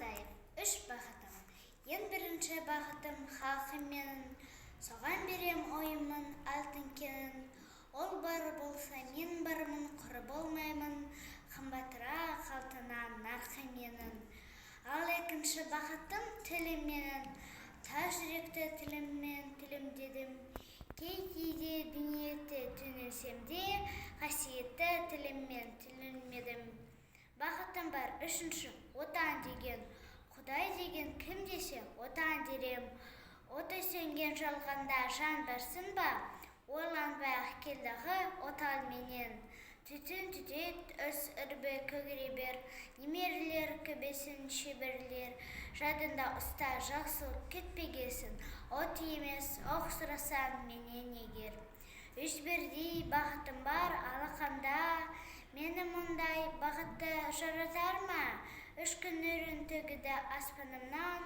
Малтаев. 3 бағытым. Ең бірінші бағытым халқым менің, соған берем ойымын алтын кенін. Ол бар болса мен бармын, құры болмаймын, қымбатырақ алтыннан нарқы менің. Ал екінші бағытым тілім менің, тас жүректі тіліммен тілімдедім. Кейде дүниеті түнесем де, қасиетті тіліммен тілінмедім. Бағытым бар үшінші, отан деген, Құдай деген кім десе, отан дерем. Оты сөнген жалғанда жан барсын ба, ойланбай-ақ келдағы отан менен. Түтін түтет өс үрбі көгеребер, немерелер көбесін шеберлер, жадында ұста жақсылық кетпегесін, от емес оқ сұрасан менен егер. Үш бірдей бағытым бар алақанда, мені мұндай бағытты жаратар ма? 3 күн нұрын төгеді аспанымнан,